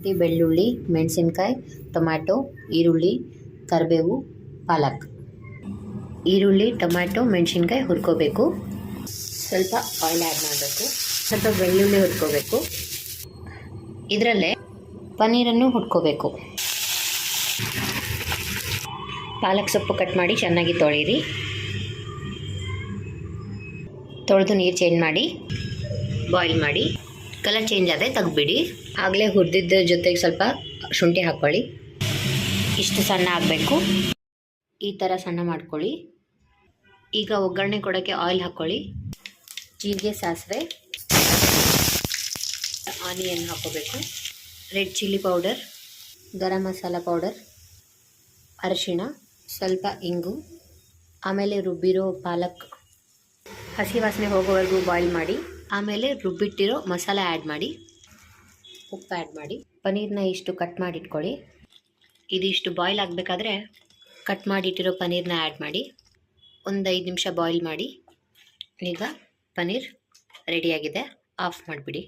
ಬೆಳ್ಳುಳ್ಳಿ, ಮೆಣಸಿನಕಾಯಿ, ಟೊಮ್ಯಾಟೊ, ಈರುಳ್ಳಿ, ಕರಿಬೇವು, ಪಾಲಕ್. ಈರುಳ್ಳಿ, ಟೊಮ್ಯಾಟೊ, ಮೆಣಸಿನಕಾಯಿ ಹುರ್ಕೋಬೇಕು. ಸ್ವಲ್ಪ ಆಯಿಲ್ ಆ್ಯಡ್ ಮಾಡಬೇಕು. ಸ್ವಲ್ಪ ಬೆಳ್ಳುಳ್ಳಿ ಹುರ್ಕೋಬೇಕು. ಇದರಲ್ಲೇ ಪನ್ನೀರನ್ನು ಹುರ್ಕೋಬೇಕು. ಪಾಲಕ್ ಸೊಪ್ಪು ಕಟ್ ಮಾಡಿ ಚೆನ್ನಾಗಿ ತೊಳೀರಿ. ತೊಳೆದು ನೀರು ಚೇಂಜ್ ಮಾಡಿ ಬಾಯ್ಲ್ ಮಾಡಿ. ಕಲರ್ ಚೇಂಜ್ ಆದರೆ ತೆಗ್ದುಬಿಡಿ. ಆಗಲೇ ಹುರಿದಿದ್ದ ಜೊತೆಗೆ ಸ್ವಲ್ಪ ಶುಂಠಿ ಹಾಕ್ಕೊಳ್ಳಿ. ಇಷ್ಟು ಸಣ್ಣ ಆಗಬೇಕು. ಈ ಥರ ಸಣ್ಣ ಮಾಡ್ಕೊಳ್ಳಿ. ಈಗ ಒಗ್ಗರಣೆ ಕೊಡೋಕ್ಕೆ ಆಯಿಲ್ ಹಾಕ್ಕೊಳ್ಳಿ. ಜೀರಿಗೆ, ಸಾಸಿವೆ, ಆನಿಯನ್ ಹಾಕ್ಕೋಬೇಕು. Red chilli powder, garam masala powder, ಅರಿಶಿಣ, ಸ್ವಲ್ಪ ಇಂಗು, ಆಮೇಲೆ ರುಬ್ಬಿರೋ ಪಾಲಕ್ ಹಸಿ ವಾಸನೆ ಹೋಗೋವರೆಗೂ ಬಾಯ್ಲ್ ಮಾಡಿ. ಆಮೇಲೆ ರುಬ್ಬಿಟ್ಟಿರೋ ಮಸಾಲ ಆ್ಯಡ್ ಮಾಡಿ, ಉಪ್ಪು ಆ್ಯಡ್ ಮಾಡಿ. ಪನ್ನೀರನ್ನ ಇಷ್ಟು ಕಟ್ ಮಾಡಿ ಇಟ್ಕೊಳ್ಳಿ. ಇದಿಷ್ಟು ಬಾಯ್ಲ್ ಆಗಬೇಕಾದ್ರೆ ಕಟ್ ಮಾಡಿಟ್ಟಿರೋ ಪನ್ನೀರನ್ನ ಆ್ಯಡ್ ಮಾಡಿ. ಒಂದು 5 ನಿಮಿಷ ಬಾಯ್ಲ್ ಮಾಡಿ. ಈಗ ಪನ್ನೀರ್ ರೆಡಿಯಾಗಿದೆ. ಆಫ್ ಮಾಡಿಬಿಡಿ.